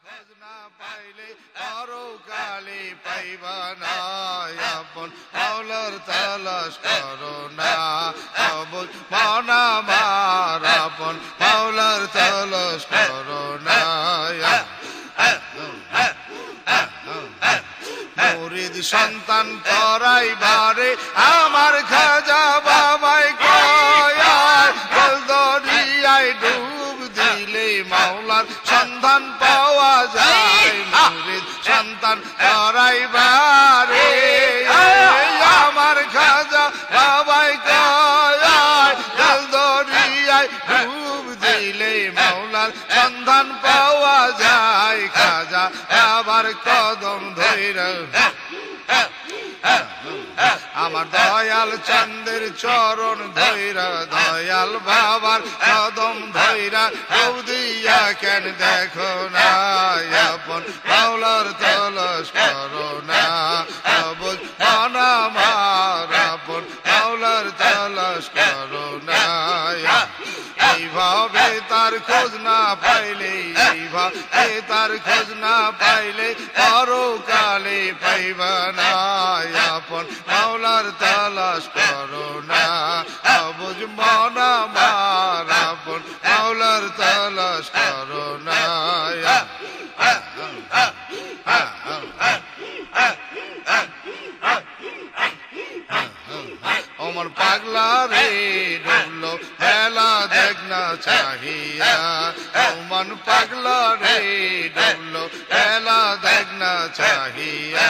খোঁজ না পাইলে পরকালে পাইবা না আপন মাওলার তালাশ করো না অবুঝ মন আমার আপন মাওলার তালাশ করো না মুরিদ সন্তান পরাইবারে আমার খাজা বাবাই কয় দরিয়ায় ডুব দিলে মাওলার সন্ধান পাওয়া যায় মুরিদ সন্তান পরাইবারে আমার খাজা বাবাই কয় দরিয়ায় ডুব দিলে মাওলার সন্ধান পাওয়া যায় খাজা বাবার কদম ধইরা আমার দয়াল চন্দের চরণ ধৈরা দয়াল বাবার কদম ধৈরা দিয়া কেন দেখো না আপন মাওলার তালাশ করো না অবুঝ মন আমার আপন মাওলার তালাশ করো না এইভাবে তার খোঁজ না পাইলে এইভাবে তার খোঁজ না পাইলে পরকালে পাইবা না আপন মাওলার তালাশ করো না অবুঝ মন আমার আপন মাওলার তালাশ করো না ওমর পাগলা রে ডুবলো বেলা দেখ না চাহিয়া ওমন পাগলা রে ডুবলো বেলা দেখ না চাহিয়া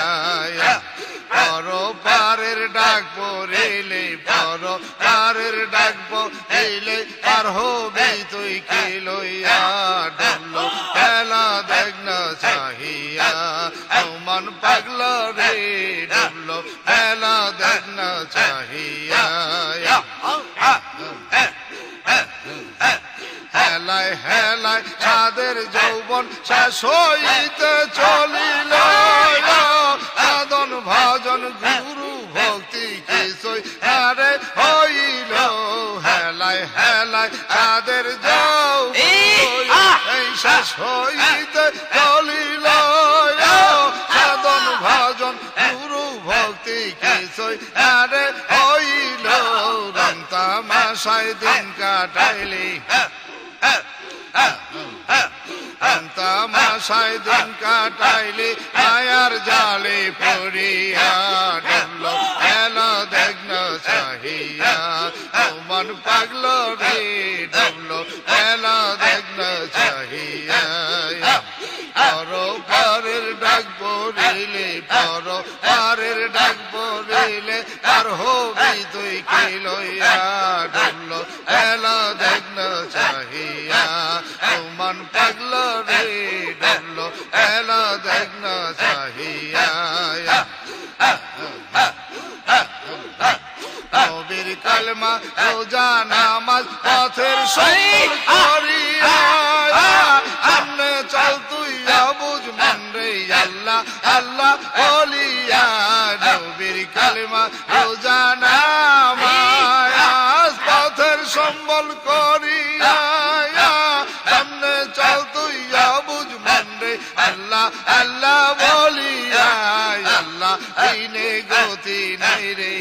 পর পারের ডাক পড়িলে পর পারের ডাক পড়িলে পার হবি তুই কি লইয়া ডুবলো বেলা দেখ না চাহিয়া ওমন পাগলা রে ডুবলো বেলা দেখ না চাহিয়া হেলায় হেলায় ছাদের যৌবন শেষ হইতে চলিল সাধন ভজন গুরু ভক্তি কিছুই আরে হইল হেলায় হেলায় ছাদের যৌবন শেষ হইতে চলিল সাধন ভজন গুরু ভক্তি কিছুই আরে হইল রং তামাশায় দিন কাটাইলি তামাশায় দিন কাটাইলি মায়ার জালে পড়িয়া ডুবলো এলা দেখ না চাহিয়া মন পাগল রে ডুবলো এলা দেখ না চাহিয়া পর পারের ডাক পড়িলে পর পারের ডাক পড়িলে আর হবি তুই কি লইয়া ডুবলো এলা দেখ না চাহিয়া মন পাগল রে ডুবলো এলা দেখ না চাহিয়া নবীর কালমা রোজা নামাজ পথের সফল করিয়া সামনে চল তুই অবুঝ মন রে আল্লাহ আল্লাহ বলিয়া নবীর কালমা রোজা নামাজ পথের সম্বল করিয়া সামনে চল তুই অবুঝ মন রে আল্লাহ আল্লাহ বলিয়া আল্লাহ দিনে গতি নাই রে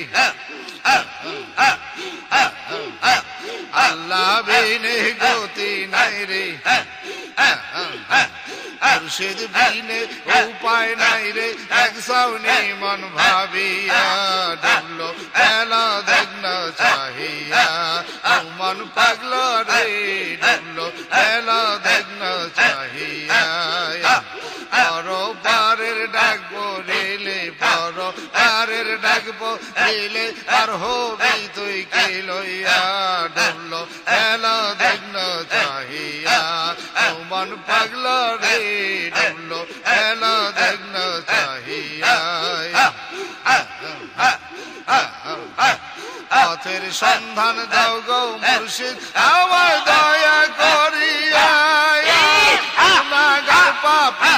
আল্লাহ বিনে গতি নাই রে মুর্শিদ বিনে উপায় নাই রে এক সাউনি মন ভাবিয়া ডুবলো বেলা দেখ না চাহিয়া মন পাগল রে ডুবলো বেলা দেখ না চাহিয়া পর পারের ডাক পড়িলে পর পারের ডাক পড়িলে আর হবি তুই কি লইয়া ডুবলো বেলা দেখ না চাহিয়া মন পাগল রে ডুবলো বেলা দেখ না চাহিয়া পথের সন্ধান দাও গো মুর্শিদ আমায় দয়া করিয়া নাগার পাপি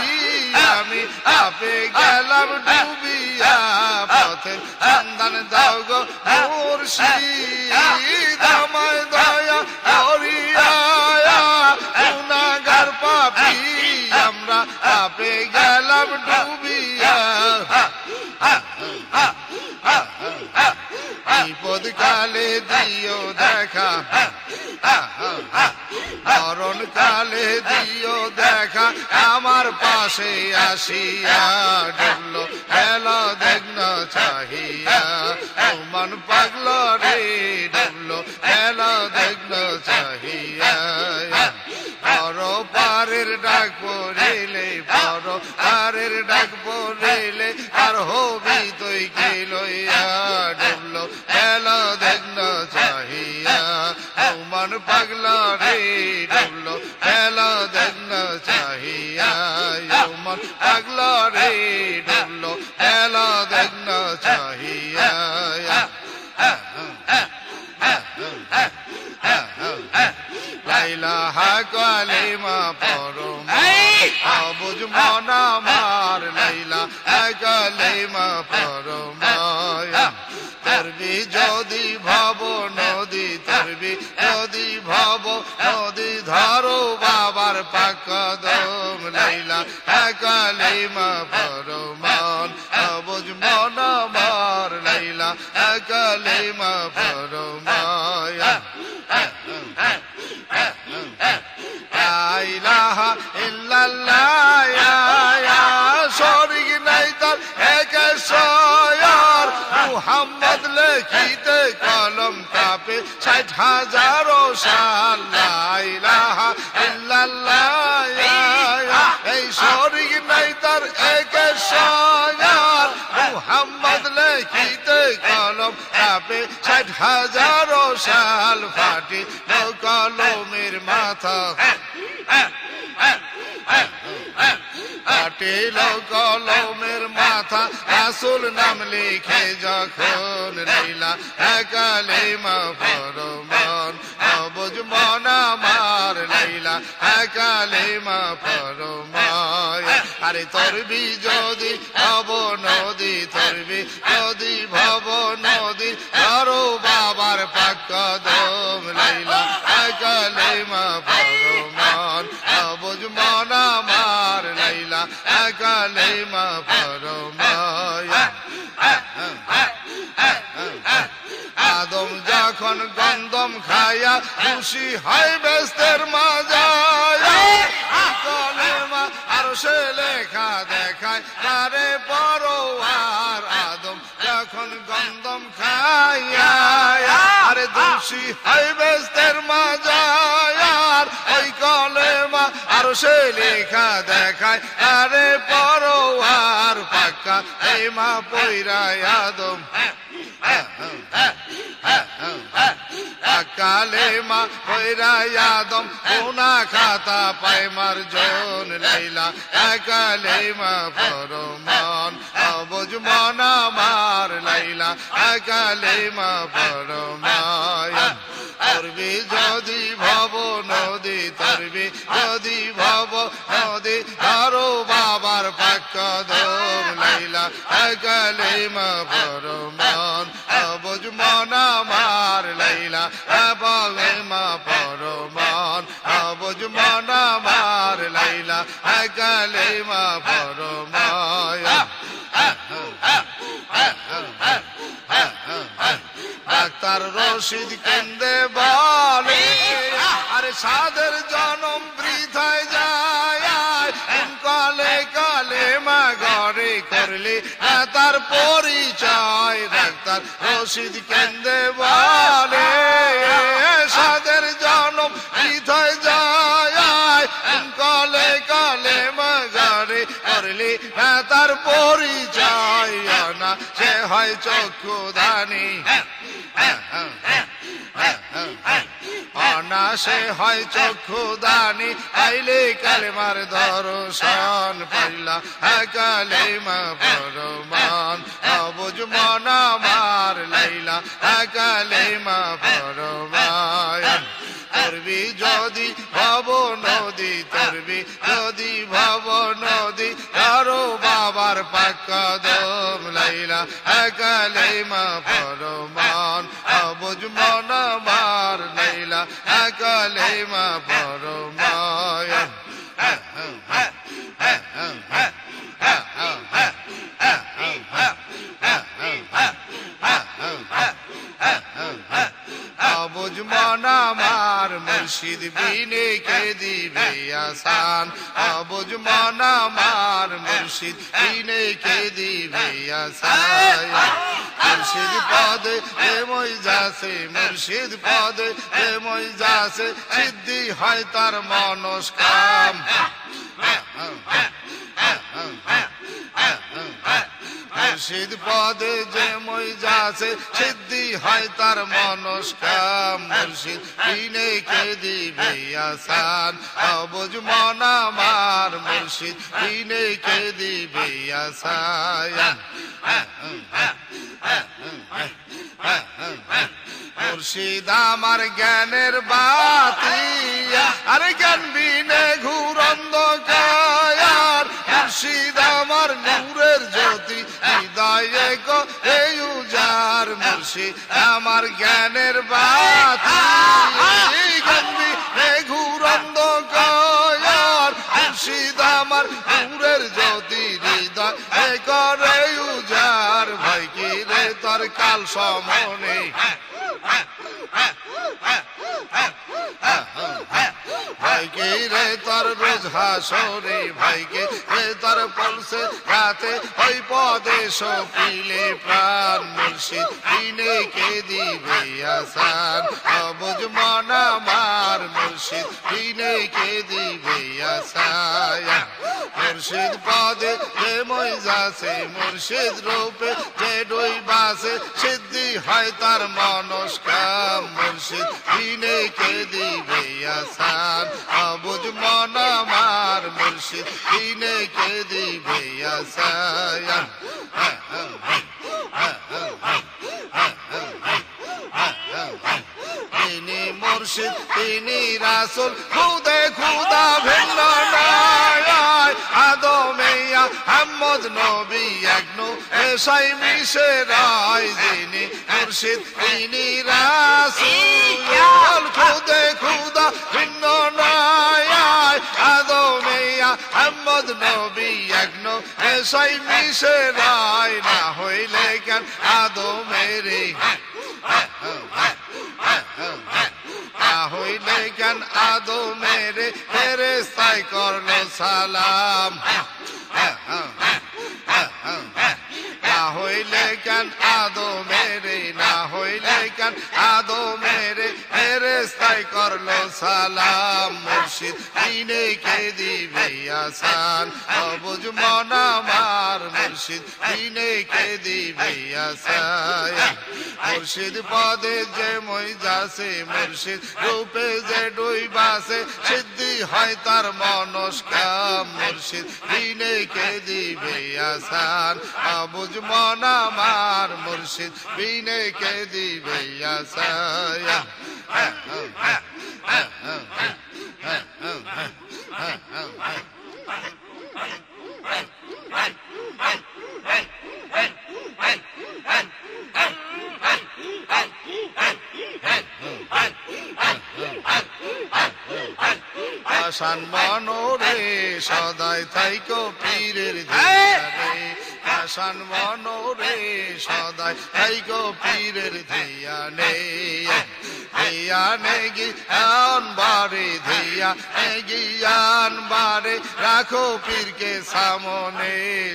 আমি আপে গেলাম ডুবিয়া পথের সন্ধান দাও গো মুর্শিদ আমায় দয়া করিয়া নাগার পাপি আমরা গেলাম ডুবিয়া বিপদ কালে দিও দেখা মরণ কালে দিও দেখা আমার পাশে আসিয়া ডুবলো বেলা দেখন চাহিয়া মন পাগল রে ডুবলো বেলা দেখন চাহিয়া বড় পারের ডাক পড়িলে বড় পারের ডাক পড়িলে আর হবি তুই কি লইয়া ডুবলো বেলা দেখন চাহিয়া মন পাগল রে ডুবলো বেলা দেখন চাহিয়া মন পাগল রে ডুবলো বেলা দেখন চাহিয়া লাইলাহা কালিমা পড়ো বুঝ মন আমার লাইলাহা কালিমা পড়ো তরবি যদি ভব নদী তরবি যদি ভব নদী ধরো বাবার পাক কদম লাইলাহা কালিমা পড়ো মন বুঝ মন আমার লাইলাহা কালিমা পড়ো মায়া ইলাহা ইল্লাল্লাহ শরীক নাই তার এক সয়ার মুহাম্মদ লিখিতে কলম কাপে ৬০,০০০ সাল লা ইলাহা ইল্লাল্লাহ এই শরীক নাই তার এক সয়ার মুহাম্মদ লিখিতে কলম কাপে ৬০,০০০ সাল ফাটি কলমের মাথা কাটিল কলমের মাথা রাসূল নাম লিখে যখন লাইলাহা কালিমা পড়ো মন বুঝ মন আমার লাইলাহা কালিমা পড়ো মায়া আরে তরবি যদি ভব নদী তরবি যদি ভব নদী ধরো বাবার পাক কদম লাইলাহা কালিমা পড়ো মন বুঝ মন আমার লাইলাহা কালিমা পড়ো মায়া আদম যখন গন্ধম খায়া খুশি হয় বেস্তের মাজায় কলেমা আর সে লেখা দেখায় তারে পরোয়ার আদম যখন গন্ধম খায়া আরে খুশি হয় বেস্তের মাজায় ওই কলেমা আর সে লেখা দেখায় তারে পরোয়ার পাক্কা এই মা পইরায় আদম কালেমা পইরায় আদম গুনা খাতা পাইমার জন লাইলাহা কালিমা পড়ো মন বুঝ মন আমার লাইলাহা কালিমা পড়ো মায়া তরবি যদি ভব নদী তরবি যদি ভব নদী ধরো বাবার পাক কদম লাইলাহা কালিমা পড়ো মন বুঝ মন আমার লাইলাহা কালিমা পড়ো মন বুঝ মন আমার লাইলাহা কালিমা পড়ো মায়া ডাক্তার রশিদ কেন্দে বলে আরে সাদের জনম বৃথায় যায় কালে কালেমা ঘরে করলে তার পরিচয় ডাক্তার রশিদ কেন্দে বলে সাদের জনম বৃথায় যায় কালে কালেমা ঘরে করলে তার পরিচয় না সে হয় চক্ষুদানি অনাসে হয় চক্ষুদানি পাইলে কালেমার দর্শন পাইলাহা কালিমা পড়ো মন বুঝ মন আমার লাইলাহা কালিমা পড়ো মায়া তরবি যদি ভব নদী তরবি যদি ভব নদী ধরো বাবার পাক কদম লাইলাহা কালিমা পড়ো মন বুঝ মন আমার লাইলাহা কালিমা পড়ো মায়া মুর্শিদ বিনে কে দিবে আসান অবুঝ মন আমার মুর্শিদ বিনে কে দিবে আসান মুর্শিদ পদে মই যাছে মুর্শিদ পদে মই যাছে সিদ্ধি হয় তার মনস্কাম মুর্শিদ পদে যে মই যাছে সিদ্ধি হয় তার মনস্কাম মুর্শিদ বিনে কে দিবে আসান অবুঝ মন আমার মুর্শিদ বিনে কে দিবে আসান মুর্শিদ আমার জ্ঞানের বাতি আর জ্ঞান বিনে ঘুর অন্ধকার মুর্শিদ আমার নূরের জ্যোতি হৃদয়ে গো এই উজার মুর্শিদ আমার জ্ঞানের বাতি জ্ঞান বিনে ঘুর অন্ধকার মুর্শিদ আমার নূরের জ্যোতি হৃদয়ে করে উজার ভাই কি রে তোর কাল সমনে ভাইকে রে তোর রোজ হাসরে ভাইকে রে তোর পলসে রাতে ওই পদে সপিলে প্রাণ মুর্শিদ বিনে কে দিবে আসান অবুঝ মন আমার মুর্শিদ বিনে কে দিবে আসান মুর্শিদ পদে যে মই যাছে মুর্শিদ রূপে যে ডুই বাসে সিদ্ধি হয় তার মনস্কাম মুর্শিদ বিনে কে দিবে আসান অবুঝ মন আমার মুর্শিদ বিনে কে দিবে আসান তিনি মুর্শিদ তিনি রাসূল খুদে খুদা ভিন্ন নয় আদমেয়া আহমদ নবী একনো এসাই মিশে রায় যিনি মুর্শিদ তিনি রাসূল খুদে খুদা ভিন্ন নয় আদমেয়া আহমদ নবী একনো এসাই মিশে রায় না হইলে কেন আদমেরে না হইলে কেন আদমেরে ফেরেশতায় করলো সালাম না হইলে কেন আদমেরে না হইলে কেন আদমেরে ফেরেশতায় করলো সালাম মুর্শিদ বিনে কে দিবে আসান অবুঝ মন আমার মুর্শিদ বিনে কে দিবে আসান মুর্শিদ পদে যে মই যাছে মুর্শিদ রূপে যে ডুই বাসে সিদ্ধি হয় তার মনস্কাম মুর্শিদ বিনে কে দিবে আসান অবুঝ মন আমার মুর্শিদ বিনে কে দিবে আসান আসান মনোরে সদাই থাইকো পীরের ধিয়ারে আসান মনোরে সদাই থাইকো পীরের ধিয়ানে ধিয়ানে গিয়ান বারে ধিয়ানে গিয়ান বারে রাখো পীরকে সামনে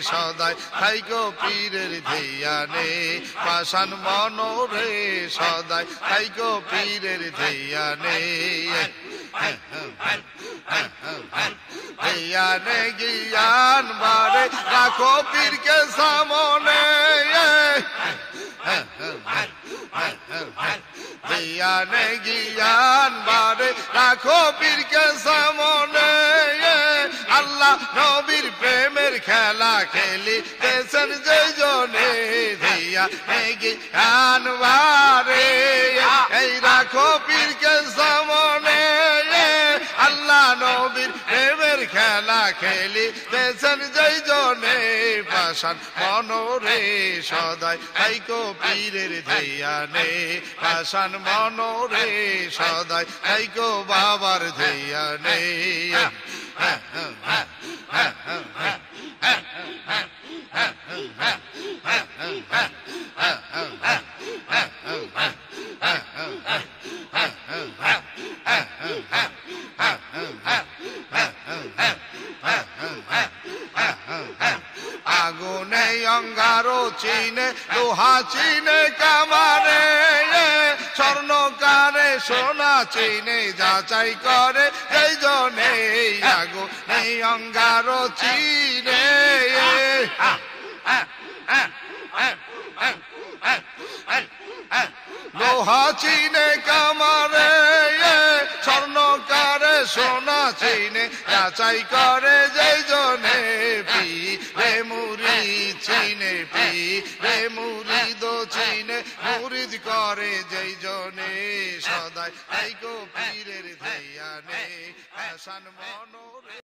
সদাই থাইকো পীরের ধিয়ানে আসান মনোরে সদাই থাইকো পীরের ধিয়ানে ধিয়ানে গিয়ান বারে রাখো পীরকে সামনে ধিয়ানে গিয়ান বারে রাখো পীরকে সামনে আল্লাহ নবীর প্রেমের খেলা খেলিতেছেন যে জনে ধিয়ানে গিয়ান বারে এই রাখো পীরকে সামনে আল্লাহ নবীর প্রেমের খেলা খেলিতেছেন যেই জনে পাশান মনোরে সদাই থাইকো পীরের ধিয়ানে পাশান মনোরে সদাই থাইকো বাবার ধিয়ানে চিনে লোহা চিনে কামারে স্বর্ণকারে সোনা চিনে যাচাই করে যেই জনে আগো নেই অঙ্গার চিনে লোহা চিনে কামারে স্বর্ণকারে সোনা চিনে যাচাই করে যেই জনে পি রে মুরি চিনে পি রে মুরিদ চিনে মুরিদ করে যেই জনে সদাই এই গো পীরের ধ্যানে আসান মনোরে